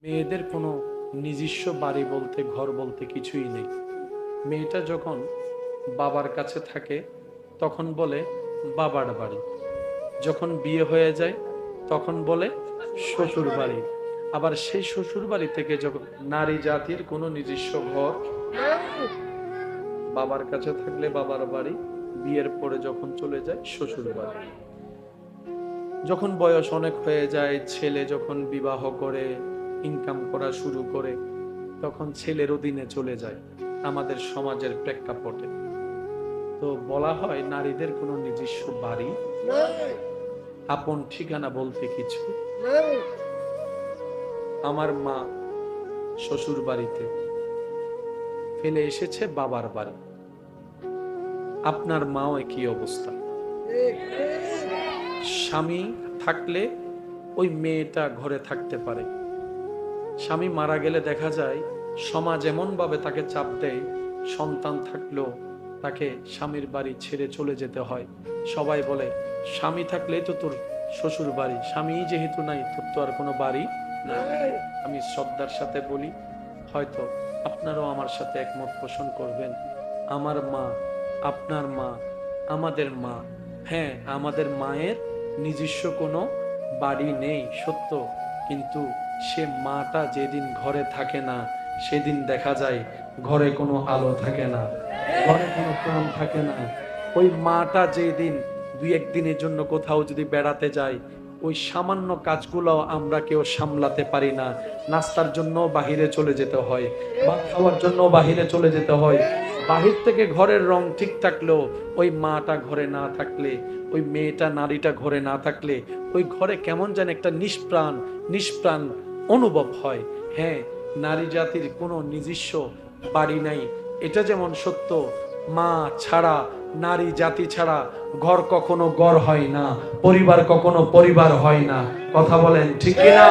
মেয়েদের কোনো নিজস্ব বাড়ি বলতে ঘর বলতে কিছুই নেই। মেয়েটা যখন বাবার কাছে থাকে তখন বলে বাবার বাড়ি, যখন বিয়ে হয়ে যায় তখন বলে শ্বশুর বাড়ি। আবার সেই শ্বশুর বাড়ি থেকে যখন নারী জাতির কোনো নিজস্ব ঘর, বাবার কাছে থাকলে বাবার বাড়ি, বিয়ের পরে যখন চলে যায় শ্বশুর বাড়ি। যখন বয়স অনেক হয়ে যায়, ছেলে যখন বিবাহ করে ইনকাম করা শুরু করে তখন ছেলের অধীনে চলে যায় আমাদের সমাজের প্রেক্ষাপটে। তো বলা হয় নারীদের কোনো নিজস্ব বাড়ি, আপন ঠিকানা বলতে কিছু। আমার মা শ্বশুর বাড়িতে ফেলে এসেছে বাবার বাড়ি, আপনার মাও একই অবস্থা। স্বামী থাকলে ওই মেয়েটা ঘরে থাকতে পারে, স্বামী মারা গেলে দেখা যায় সমাজ এমন ভাবে তাকে চাপ দেয়, সন্তান থাকলেও তাকে স্বামীর বাড়ি ছেড়ে চলে যেতে হয়। সবাই বলে স্বামী থাকলেই তো তোর শ্বশুর বাড়ি, স্বামী যেহেতু নাই তোর তো আর কোনো বাড়ি না। আমি শ্রদ্ধার সাথে বলি, হয়তো আপনারাও আমার সাথে একমত পোষণ করবেন, আমার মা, আপনার মা, আমাদের মা, হ্যাঁ আমাদের মায়ের নিজস্ব কোনো বাড়ি নেই সত্য, কিন্তু সে মাটা যেদিন ঘরে থাকে না সেদিন দেখা যায় ঘরে কোনো আলো থাকে না, ঘরে কোনো প্রাণ থাকে না। ওই মাটা যেদিন দুই একদিনের জন্য কোথাও যদি বেড়াতে যায়, ওই সামান্য কাজগুলো আমরা কেউ সামলাতে পারি না। নাস্তার জন্য বাহিরে চলে যেতে হয়, ভাত খাওয়ার জন্য বাহিরে চলে যেতে হয়। বাহির থেকে ঘরের রং ঠিক থাকলেও ওই মাটা ঘরে না থাকলে, ওই মেয়েটা নারীটা ঘরে না থাকলে ওই ঘরে কেমন যেন একটা নিষ্প্রাণ নিষ্প্রাণ অনুভব হয়। হ্যাঁ, নারী জাতির কোনো নিজস্ব বাড়ি নাই, এটা যেমন সত্য। মা ছাড়া, নারী জাতি ছাড়া ঘর কখনো ঘর হয় না, পরিবার কখনো পরিবার হয় না। কথা বলেন ঠিক কিনা?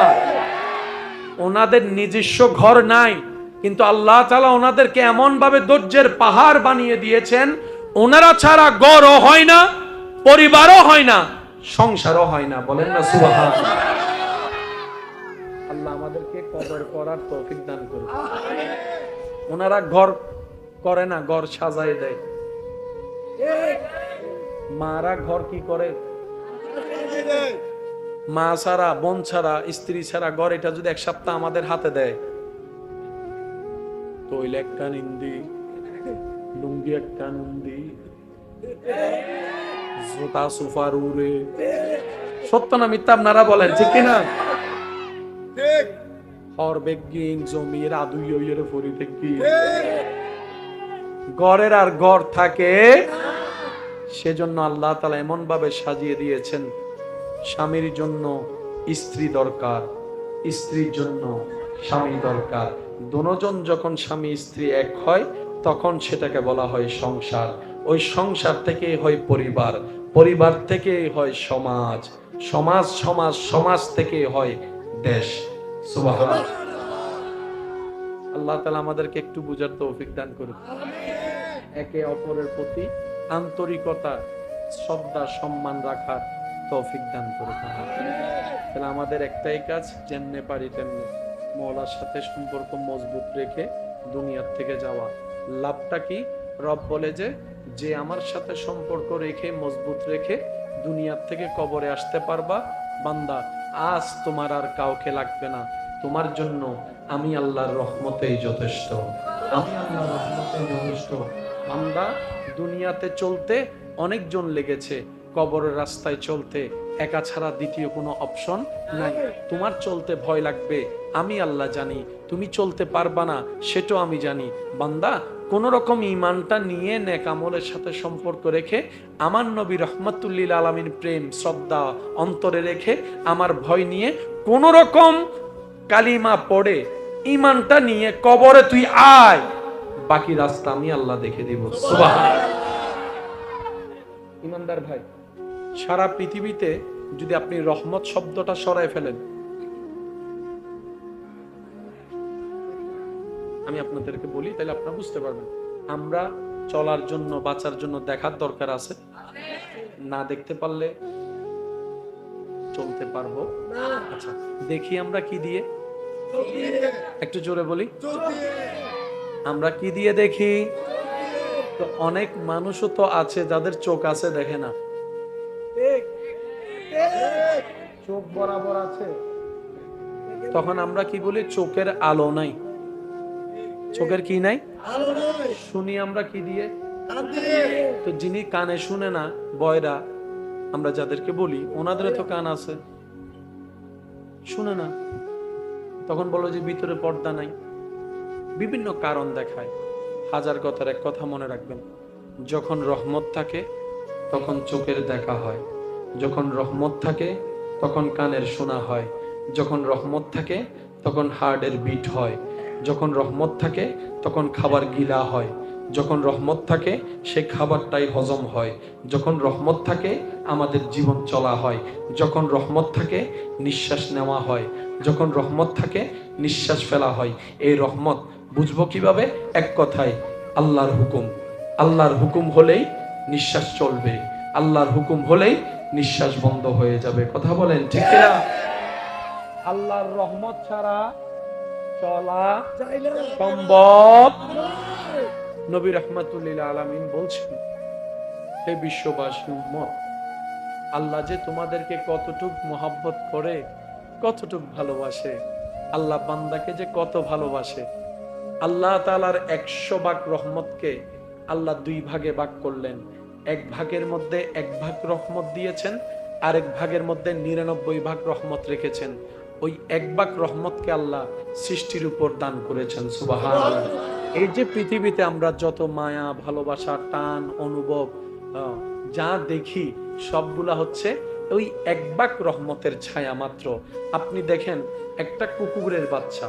ওনাদের নিজস্ব ঘর নাই, কিন্তু আল্লাহ তাআলা ওনাদেরকে এমন ভাবে ধৈর্যের পাহাড় বানিয়ে দিয়েছেন, ওনারা ছাড়া ঘরও হয় না, পরিবারও হয় না, সংসারও হয় না। বলেন না সুবহানাল্লাহ। আল্লাহ আমাদেরকে কদর করার তৌফিক দান করুন। ওনারা ঘর করে না, ঘর সাজায় দেয়। মারা ঘর কি করে? মা ছাড়া, বোন ছাড়া, স্ত্রী ছাড়া ঘর, এটা যদি এক সপ্তাহ আমাদের হাতে দেয়, তৈল একটা নিন্দি, লুঙ্গি একটা নন্দি, জোতা সুফার উড়ে। সত্য না মিথ্যা আপনারা বলেন ঠিক কিনা? হর বেগিন জমির আদুই হইয়ের ফরি দেখি ঘরের আর ঘর থাকে। সেজন্য আল্লাহ তাআলা এমন ভাবে সাজিয়ে দিয়েছেন, স্বামীর জন্য স্ত্রী দরকার, স্ত্রীর জন্য স্বামী দরকার। দুজন যখন স্বামী স্ত্রী এক হয় তখন সেটাকে বলা হয় সংসার। ওই সংসার থেকে হয় পরিবার, পরিবার থেকে হয় সমাজ, সমাজ সমাজ সমাজ থেকে হয় দেশ। সুবহানাল্লাহ। আল্লাহ তাআলা আমাদেরকে একটু বুঝার তৌফিক দান করুন। একে অপরের প্রতি আন্তরিকতা, শ্রদ্ধা, সম্মান রাখার তৌফিক দান করুন। তাহলে আমাদের একটাই কাজ, যেমনে পারি তেমনে মওলার সাথে সম্পর্ক মজবুত রেখে দুনিয়ার থেকে যাওয়া। লাভটা কি? রব বলে যে আমার সাথে সম্পর্ক রেখে মজবুত রেখে দুনিয়ার থেকে কবরে আসতে পারবা, বান্দা আজ তোমার আর কাউকে লাগবে না, তোমার জন্য আমি আল্লাহর রহমতেই যথেষ্ট, আমি আল্লাহর রহমতেই যথেষ্ট। বান্দা দুনিয়াতে চলতে অনেকজন লেগেছে, কবরের রাস্তায় চলতে একা ছাড়া দ্বিতীয় কোনো অপশন নাই। তোমার চলতে ভয় লাগবে, আমি আল্লাহ জানি। তুমি চলতে পারবা না, সেটাও আমি জানি। বান্দা কোন রকম ঈমানটা নিয়ে নেক আমলের সাথে সম্পর্ক রেখে আমার নবী রহমাতুল্লিল আলামিন প্রেম শ্রদ্ধা অন্তরে রেখে আমার ভয় নিয়ে কোন রকম কালিমা পড়ে ঈমানটা নিয়ে কবরে তুই আয়, বাকি রাস্তা আমি আল্লাহ দেখে দিব। সুবহানাল্লাহ। ইমানদার ভাই, সারা পৃথিবীতে যদি আপনি রহমত শব্দটা সরায় ফেলেন, আমি আপনাদেরকে বলি তাহলে আপনারা বুঝতে পারবেন। আমরা চলার জন্য বাঁচার জন্য দেখার দরকার আছে, না দেখতে পারলে চলতে পারবো? আচ্ছা, দেখি আমরা কি দিয়ে? একটু জোরে বলি, আমরা কি দিয়ে দেখি? তো অনেক মানুষও তো আছে যাদের চোখ আছে, দেখে না। চোখ বরাবর আছে, তখন আমরা কি বলি? চোখের আলো নাই। চোখের কি নাই? শুনি আমরা কি দিয়ে? তো যিনি কানে শুনে না, বয়রা আমরা যাদেরকে বলি, ওনাদের তো কান আছে, শুনে না, তখন বলো যে ভিতরে পর্দা নাই। বিভিন্ন কারণ দেখায়। হাজার কথার এক কথা মনে রাখবেন, যখন রহমত থাকে তখন চোখের দেখা হয়, যখন রহমত থাকে তখন কানের শোনা হয়, যখন রহমত থাকে তখন হার্টের বিট হয়, যখন রহমত থাকে তখন খাবার গিলা হয়, যখন রহমত থাকে সে খাবারটাই হজম হয়, যখন রহমত থাকে আমাদের জীবন চলা হয়, যখন রহমত থাকে নিঃশ্বাস নেওয়া হয়, যখন রহমত থাকে নিঃশ্বাস ফেলা হয়। এই রহমত বুঝবো কিভাবে? এক কথায়, আল্লাহর হুকুম। আল্লাহর হুকুম হলেই নিঃশ্বাস চলবে, আল্লাহর হুকুম হলেই নিঃশ্বাস বন্ধ হয়ে যাবে। কথা বলেন ঠিক কিনা? আল্লাহর রহমত ছাড়া চলা সম্ভব। নবী রাহমাতুল্লিল আলামিন বলছেন, হে বিশ্ববাসী উম্মত, আল্লাহ যে তোমাদেরকে কতটুক মহব্বত করে, কতটুক ভালোবাসে, আল্লাহ বান্দাকে যে কত ভালোবাসে। আল্লাহ তাআলার 100 ভাগ রহমতকে আল্লাহ 2 ভাগে ভাগ করলেন। এক ভাগের মধ্যে 1 ভাগ রহমত দিয়েছেন, আরেক ভাগের মধ্যে 99 ভাগ রহমত রেখেছেন। ওই 1 ভাগ রহমতকে আল্লাহ সৃষ্টির উপর দান করেছেন। সুবহানাল্লাহ। এই যে পৃথিবীতে আমরা যত মায়া, ভালোবাসা, টান, অনুভব যা দেখি, সবগুলা হচ্ছে ওই 1 ভাগ রহমতের ছায়া মাত্র। আপনি দেখেন, একটা কুকুরের বাচ্চা,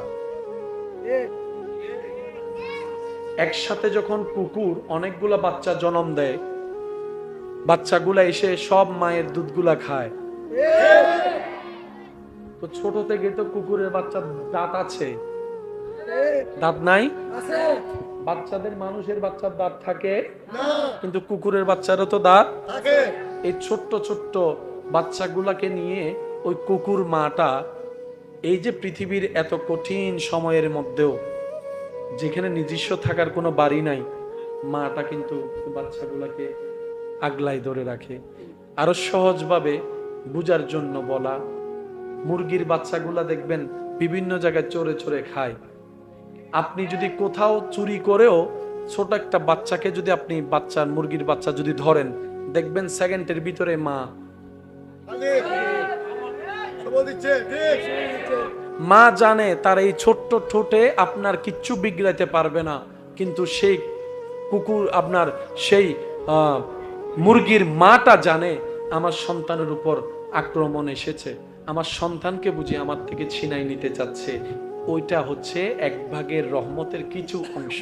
একসাথে যখন কুকুর অনেকগুলা বাচ্চা জন্ম দেয়, বাচ্চাগুলা এসে সব মায়ের দুধগুলা খায়। তো ছোট থেকে তো কুকুরের বাচ্চার দাঁত আছে, দাঁত নাই? বাচ্চাদের, মানুষের বাচ্চার দাঁত থাকে, কিন্তু কুকুরের বাচ্চারও তো দাঁত থাকে। এই ছোট্ট ছোট্ট বাচ্চাগুলাকে নিয়ে ওই কুকুর মাটা, এই যে পৃথিবীর এত কঠিন সময়ের মধ্যেও, যেখানে নিজস্ব থাকার কোনো বাড়ি নাই, মাটা কিন্তু বাচ্চাগুলাকে আগলাই ধরে রাখে। আরো সহজভাবে বুঝার জন্য বলা, মুরগির বাচ্চাগুলা দেখবেন বিভিন্ন জায়গায় চড়ে চড়ে খায়। আপনি যদি কোথাও চুরি করেও ছোট একটা বাচ্চাকে যদি আপনি মুরগির বাচ্চা যদি ধরেন, দেখবেন সেকেন্ডের ভিতরে মা জানে তার এই ছোট্ট ঠোঁটে আপনার কিচ্ছু বিগড়াইতে পারবে না, কিন্তু সেই কুকুর, আপনার সেই মুরগির মাটা জানে আমার সন্তানের উপর আক্রমণ এসেছে, আমার সন্তানকে বুঝি আমার থেকে ছিনাই নিতে চাচ্ছে। ওইটা হচ্ছে 1 ভাগের রহমতের কিছু অংশ।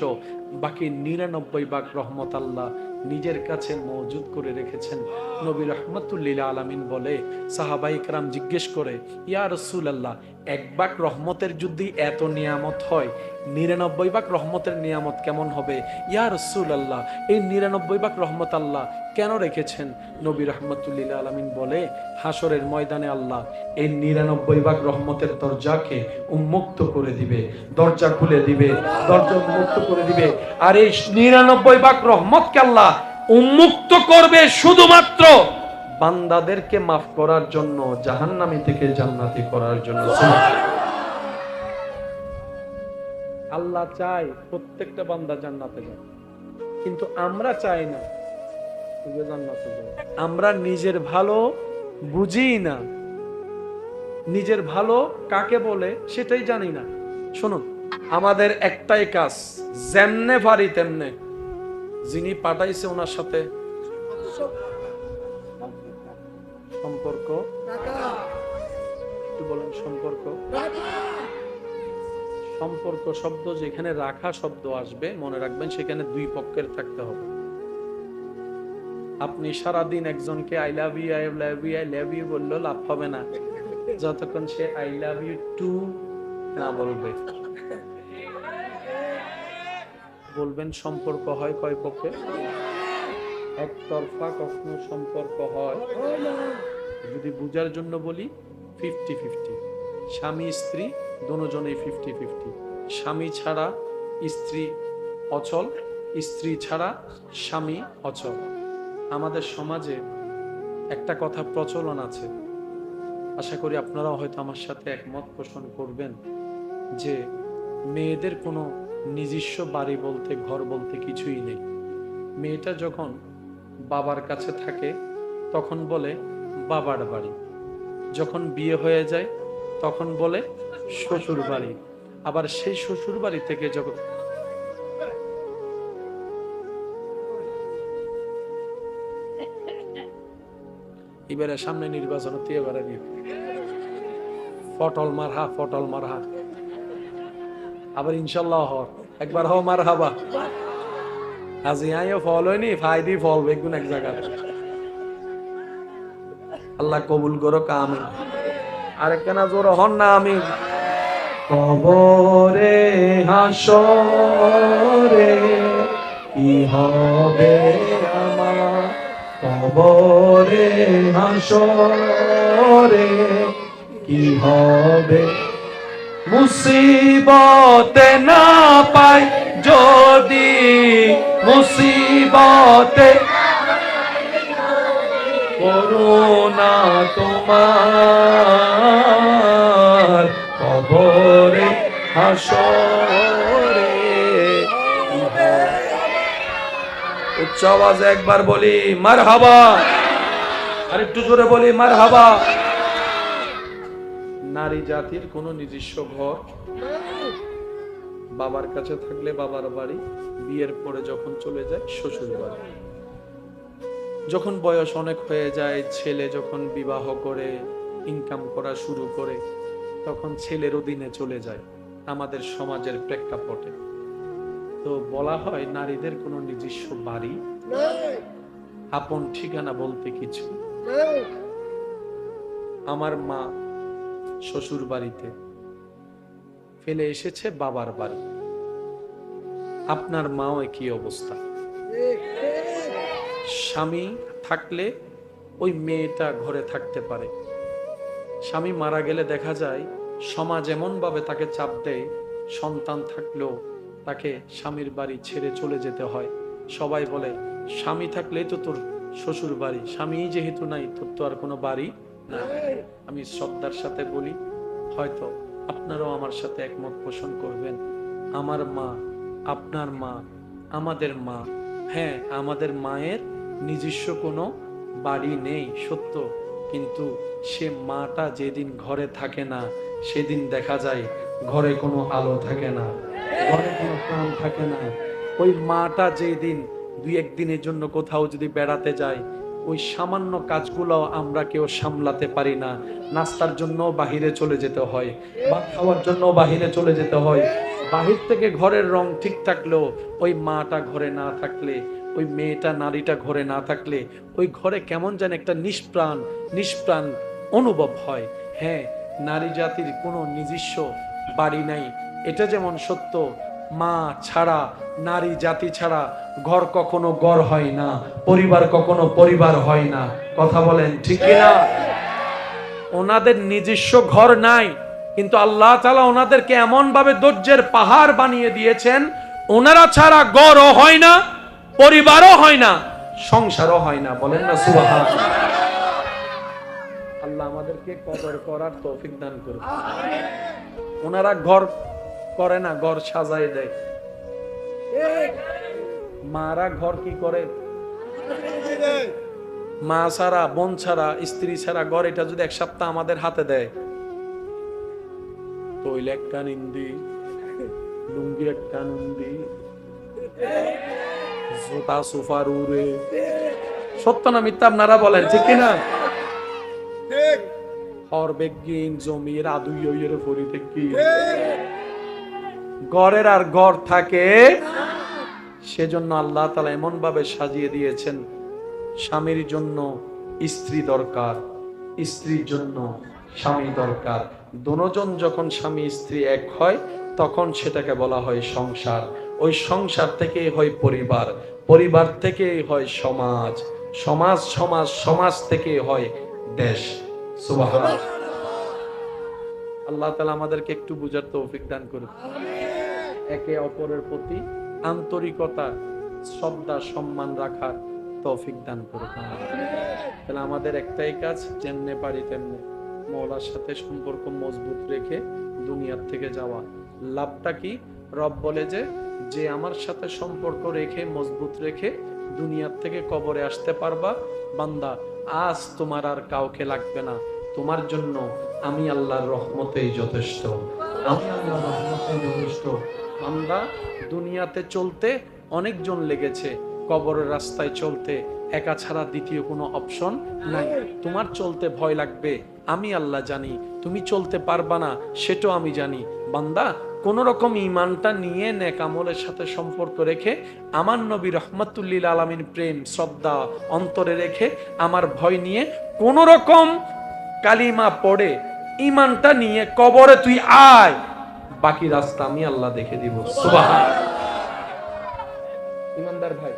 বাকি 99 ভাগ রহমত আল্লাহ নিজের কাছে মজুদ করে রেখেছেন। নবী রাহমাতুল্লিল আলামিন বলে, সাহাবায়ে কেরাম জিজ্ঞেস করে, ইয়া রাসূলুল্লাহ, 1 ভাগ রহমতের যদি এত নিয়ামত হয়, 99 ভাগ রহমতের নিয়ামত কেমন হবে? ইয়া রাসূলুল্লাহ, এই 99 ভাগ রহমত আল্লাহ কেন রেখেছেন? নবী রাহমাতুল্লিল আলামিন বলে, হাসরের ময়দানে আল্লাহ এই 99 ভাগ রহমতের দরজাকে উন্মুক্ত করে দিবে, দরজা খুলে দিবে, দরজা উন্মুক্ত করে দিবে। আর এই 99 ভাগ রহমতকে আল্লাহ উন্মুক্ত করবে শুধুমাত্র বান্দাদেরকে মাফ করার জন্য, জাহান্নামী থেকে জান্নাতি করার জন্য। আল্লাহ চায় প্রত্যেকটা বান্দা জান্নাতে যাবে, কিন্তু আমরা চাই না জান্নাতে যাবে। আমরা নিজের ভালো বুঝি না, নিজের ভালো কাকে বলে সেটাই জানি না। শুনুন, আমাদের একটাই কাজ, যেমনে পারি তেমনে যিনি পাঠাইছে ওনার সাথে সম্পর্ক, কি বলেন, সম্পর্ক, সম্পর্ক শব্দ যেখানে রাখা শব্দ আসবে, মনে রাখবেন সেখানে 2 পক্ষের থাকতে হবে। আপনি সারাদিন একজনকে I love you, I love you, I love you বললেও লাভ হবে না যতক্ষণ সে আই লাভ ইউ টু না বলবে। বলবেন সম্পর্ক হয় কয় পক্ষে? একতরফা কখনো সম্পর্ক হয়, যদি বুঝার জন্য বলি 50-50, স্বামী স্ত্রী দুজনেই 50-50। স্বামী ছাড়া স্ত্রী অচল, স্ত্রী ছাড়া স্বামী অচল। আমাদের সমাজে একটা কথা প্রচলন আছে, আশা করি আপনারাও হয়তো আমার সাথে একমত পোষণ করবেন, যে মেয়েদের কোনো নিজস্ব বাড়ি বলতে, ঘর বলতে কিছুই নেই। মেয়েটা যখন বাবার কাছে থাকে তখন বলে বাবার বাড়ি, যখন বিয়ে হয়ে যায় তখন বলে শ্বশুর বাড়ি। আবার সেই শ্বশুর বাড়ি থেকে যখন এবারে সামনে নির্বাচন হতে, এবারে ফটল মারহা, ফটল মারহা, আবার ইনশাল্লাহ হর একবার হো মার হাবা। আজি আইও ফল হয়নি, ফাইদি ফল বেগুন এক জায়গা। আল্লাহ কবুল করো আমিন। আরেকখানা জোর হন না আমি। কবরে হাসরে কি হবে আমার, কবরে হাসরে কি হবে, মুসিবতে না পাই যদি, মুসিবতে করুণা তোমার, কবরে হাসরে। উচ্চ আওয়াজে একবার বলি মারহাবা, আরেকটু জোরে বলি মারহাবা। নারী জাতির কোনো নিজস্ব ঘর, বাবার কাছে থাকলে বাবার বাড়ি, বিয়ের পরে যখন চলে যায় শ্বশুর বাড়ি। যখন বয়স অনেক হয়ে যায়, ছেলে যখন বিবাহ করে ইনকাম করা শুরু করে, তখন ছেলের অধীনে চলে যায় আমাদের সমাজের প্রেক্ষাপটে। তো বলা হয় নারীদের কোনো নিজস্ব বাড়ি, আপন ঠিকানা বলতে কিছু। আমার মা শ্বশুর বাড়িতে ফেলে এসেছে বাবার বাড়ি, আপনার মাও একই অবস্থা। স্বামী থাকলে ওই মেয়েটা ঘরে থাকতে পারে, স্বামী মারা গেলে দেখা যায় সমাজ এমন ভাবে তাকে চাপ দেয়, সন্তান থাকলেও তাকে স্বামীর বাড়ি ছেড়ে চলে যেতে হয়। সবাই বলে স্বামী থাকলেই তো তোর শ্বশুর বাড়ি, স্বামী যেহেতু নাই তোর তো আর কোনো বাড়ি না। আমি শ্রদ্ধার সাথে বলি, হয়তো আপনারাও আমার সাথে একমত পোষণ করবেন, আমার মা, আপনার মা, আমাদের মা, হ্যাঁ আমাদের মায়ের নিজস্ব কোনো বাড়ি নেই সত্য, কিন্তু সে মাটা যেদিন ঘরে থাকে না সেদিন দেখা যায় ঘরে কোনো আলো থাকে না, ঘরে কোনো প্রাণ থাকে না। ওই মাটা যেদিন দুই একদিনের জন্য কোথাও যদি বেড়াতে যায়, ওই সামান্য কাজগুলো আমরা কেউ সামলাতে পারি না, নাস্তার জন্য বাহিরে চলে যেতে হয়, ভাত খাওয়ার জন্য বাহিরে চলে যেতে হয়। বাহির থেকে ঘরের রং ঠিক থাকলেও ওই মাটা ঘরে না থাকলে, ওই মেয়েটা নারীটা ঘরে না থাকলে ওই ঘরে কেমন যেন একটা নিষ্প্রাণ নিষ্প্রাণ অনুভব হয়। হ্যাঁ, নারী জাতির কোনো নিজস্ব বাড়ি নাই, এটা যেমন সত্য, মা ছাড়া, নারী জাতি ছাড়া ঘর কখনো ঘর হয় না, পরিবার কখনো পরিবার হয় না। কথা বলেন ঠিক কিনা? ওনাদের নিজস্ব ঘর নাই, কিন্তু আল্লাহ তাআলা ওনাদেরকে এমন ভাবে ধৈর্যের পাহাড় বানিয়ে দিয়েছেন, ওনারা ছাড়া ঘরও হয় না, পরিবারও হয় না, সংসারও হয় না। বলেন না সুবহানাল্লাহ। আল্লাহ আমাদেরকে কদর করার তৌফিক দান করুন। ওনারা ঘর করে না, ঘর সাজায় দেয়। মারা ঘর কি করে? মা ছাড়া, বোন ছাড়া, স্ত্রী ছাড়া ঘর, এটা যদি এক সপ্তাহ আমাদের হাতে দেয়, তৈল একটা নিন্দি, লুঙ্গি একটা নন্দি, জুতা সোফার উড়ে, সত্য না মিথ্যা আপনারা বলেন ঠিক কিনা? হরবেগিন জমির আদুইয়ের ফরি থেকে ঘরের আর ঘর থাকে। সেজন্য আল্লাহ তাআলা এমন ভাবে সাজিয়ে দিয়েছেন, স্বামীর জন্য স্ত্রী দরকার, স্ত্রীর জন্য স্বামী দরকার। দুজন যখন স্বামী স্ত্রী এক হয় তখন সেটাকে বলা হয় সংসার। ওই সংসার থেকেই হয় পরিবার, পরিবার থেকেই হয় সমাজ, সমাজ সমাজ সমাজ থেকে হয় দেশ। সুবহানাল্লাহ। আল্লাহ তাআলা আমাদেরকে একটু বুঝার তৌফিক দান করুন। একে অপরের প্রতি আন্তরিকতা, শ্রদ্ধা, সম্মান রাখার তৌফিক দান করুন। তাহলে আমাদের একটাই কাজ, যেমনে পারি তেমনে মওলার সাথে সম্পর্ক মজবুত রেখে দুনিয়ার থেকে যাওয়া। লাভটা কি? রব বলে যে আমার সাথে সম্পর্ক রেখে মজবুত রেখে দুনিয়ার থেকে কবরে আসতে পারবা, বান্দা আজ তোমার আর কাউকে লাগবে না, তোমার জন্য আমি আল্লাহর রহমতেই যথেষ্ট, আমি আল্লাহর রহমতেই যথেষ্ট। বান্দা দুনিয়াতে চলতে অনেকজন লেগেছে, কবরের রাস্তায় চলতে একা ছাড়া দ্বিতীয় কোনো অপশন নাই। তোমার চলতে ভয় লাগবে, আমি আল্লাহ জানি। তুমি চলতে পারবা না, সেটাও আমি জানি। বান্দা কোন রকম ঈমানটা নিয়ে নেক আমলের সাথে সম্পর্ক রেখে আমার নবী রাহমাতুল লিল আলামিন প্রেম শ্রদ্ধা অন্তরে রেখে আমার ভয় নিয়ে কোন রকম কালিমা পড়ে ঈমানটা নিয়ে কবরে তুই আয়, বাকি রাস্তা আমি আল্লাহ দেখে দিব। সুবহানাল্লাহ। ইমানদার ভাই,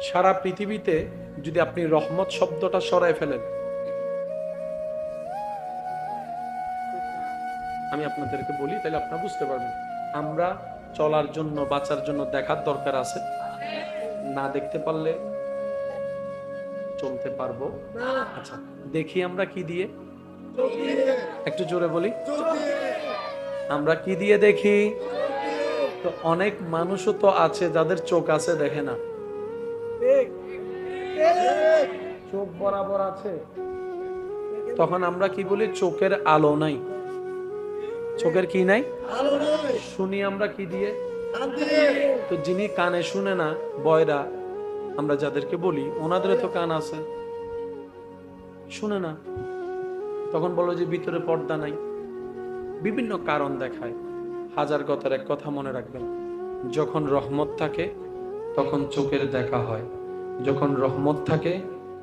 সারা পৃথিবীতে যদি আপনি রহমত শব্দটা সরায় ফেলেন, আমি আপনাদেরকে বলি তাহলে আপনারা বুঝতে পারবেন। আমরা চলার জন্য বাঁচার জন্য দেখার দরকার আছে, না দেখতে পারলে চলতে পারবো। আচ্ছা, দেখি আমরা কি দিয়ে? একটু জোরে বলি, আমরা কি দিয়ে দেখি? তো অনেক মানুষও তো আছে যাদের চোখ আছে, দেখে না। চোখ বরাবর আছে, তখন আমরা কি বলি? চোখের আলো নাই। চোখের কি নাই? শুনি আমরা কি দিয়ে? তো যিনি কানে শুনে না, বয়রা আমরা যাদেরকে বলি, ওনাদের তো কান আছে, শুনে না, তখন বলো যে ভিতরে পর্দা নাই। বিভিন্ন কারণ দেখায়। হাজার কথার এক কথা মনে রাখবেন, যখন রহমত থাকে তখন চোখের দেখা হয়, যখন রহমত থাকে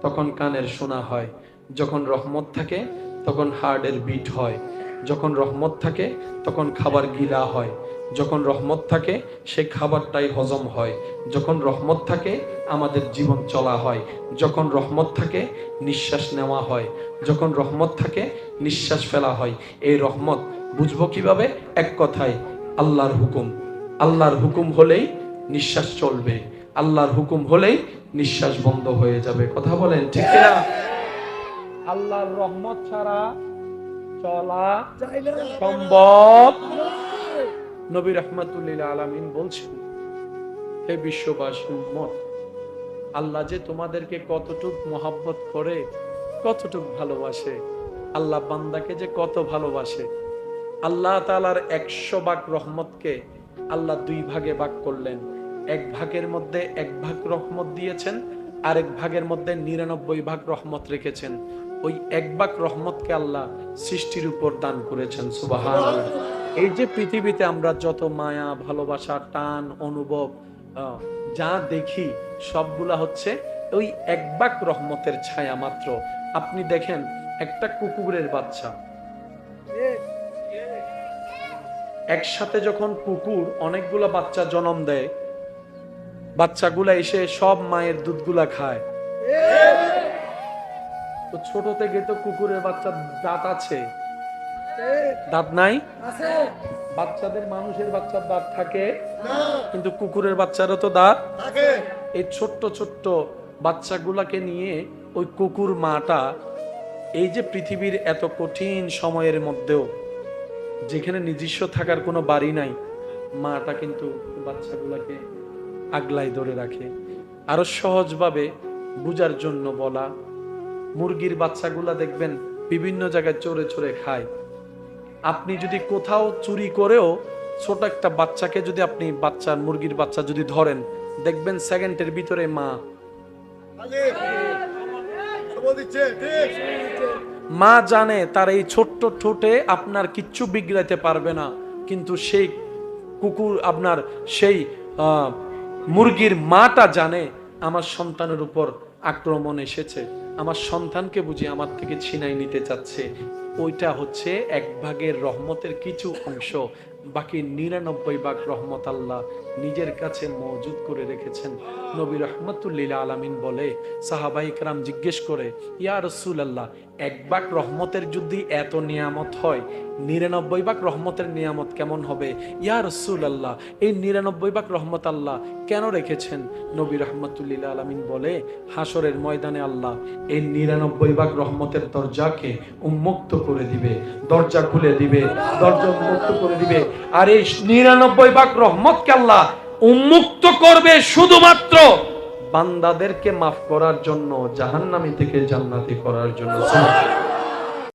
তখন কানের শোনা হয়, যখন রহমত থাকে তখন হার্টের বিট হয়, যখন রহমত থাকে তখন খাবার গিলা হয়, যখন রহমত থাকে সেই খাবারটাই হজম হয়, যখন রহমত থাকে আমাদের জীবন চলা হয়, যখন রহমত থাকে নিঃশ্বাস নেওয়া হয়, যখন রহমত থাকে নিঃশ্বাস ফেলা হয়। এই রহমত বুঝবো কিভাবে? এক কথায়, আল্লাহর হুকুম। আল্লাহর হুকুম হলেই নিঃশ্বাস চলবে, আল্লাহর হুকুম হলেই নিঃশ্বাস বন্ধ হয়ে যাবে। কথা বলেন ঠিক না? আল্লাহর রহমত ছাড়া চলা সম্ভব। নবী রাহমাতুল লিল আলামিন বলছেন, হে বিশ্ববাসী উম্মত, আল্লাহ যে তোমাদেরকে কতটুক মহব্বত করে, কতটুক ভালোবাসে, আল্লাহ বান্দাকে যে কত ভালোবাসে। আল্লাহ তাআলার 100 ভাগ রহমতকে আল্লাহ 2 ভাগে ভাগ করলেন। এক ভাগের মধ্যে 1 ভাগ রহমত দিয়েছেন, আরেক ভাগের মধ্যে 99 ভাগ রহমত রেখেছেন। ওই 1 ভাগ রহমতকে আল্লাহ সৃষ্টির উপর দান করেছেন। সুবহানাল্লাহ। এই যে পৃথিবীতে আমরা যত মায়া, ভালোবাসা, টান, অনুভব যা দেখি, সবগুলা হচ্ছে ওই 1 ভাগ রহমতের ছায়া মাত্র। আপনি দেখেন একটা কুকুরের বাচ্চা, একসাথে যখন কুকুর অনেকগুলা বাচ্চা জন্ম দেয়, বাচ্চাগুলা এসে সব মায়ের দুধগুলা খায়। তো ছোট থেকে তো কুকুরের বাচ্চার দাঁত আছে, দাঁত নাই? বাচ্চাদের মানুষের বাচ্চার দাঁত থাকে, কিন্তু কুকুরের বাচ্চারও তো দাঁত থাকে। এই ছোট্ট ছোট্ট বাচ্চাগুলাকে নিয়ে ওই কুকুর মাটা এই যে পৃথিবীর এত কঠিন সময়ের মধ্যেও, যেখানে নিজস্ব থাকার কোনো বাড়ি নাই, মাটা কিন্তু বাচ্চাগুলাকে আগলাই ধরে রাখে। আরো সহজভাবে বুঝার জন্য বলা, মুরগির বাচ্চাগুলা দেখবেন বিভিন্ন জায়গায় চড়ে চড়ে খায়। আপনি যদি কোথাও চুরি করেও ছোট একটা বাচ্চাকে যদি আপনি মুরগির বাচ্চা যদি ধরেন, দেখবেন সেকেন্ডের ভিতরে মা জানে তার এই ছোট্ট ঠোঁটে আপনার কিচ্ছু বিগড়াইতে পারবে না, কিন্তু সেই কুকুর আপনার সেই মুরগির মাটা জানে আমার সন্তানের উপর আক্রমণ এসেছে, আমার সন্তানকে বুঝি আমার থেকে ছিনাই নিতে চাচ্ছে। ওইটা হচ্ছে 1 ভাগের রহমতের কিছু অংশ। বাকি 99 ভাগ রহমত আল্লাহ নিজের কাছে মজুদ করে রেখেছেন। নবী রহমতুল্লিল আলামিন বলে, সাহাবাই کرام জিজ্ঞেস করে, ইয়া রাসূলুল্লাহ, 1 ভাগ রহমতের যদি এত নিয়ামত হয়, 99 ভাগ রহমতের নিয়ামত কেমন হবে? ইয়া রাসূলুল্লাহ, এই 99 ভাগ রহমত আল্লাহ কেন রেখেছেন? নবী রহমতুল্লিল আলামিন বলে, হাসরের ময়দানে আল্লাহ এই 99 ভাগ রহমতের দরজাকে উন্মুক্ত করে দিবে, দরজা খুলে দিবে, দরজা উন্মুক্ত করে দিবে। আর এই 99 ভাগ রহমতকে আল্লাহ উন্মুক্ত করবে শুধুমাত্র বান্দাদেরকে মাফ করার জন্য, জাহান্নামী থেকে জান্নাতি করার জন্য।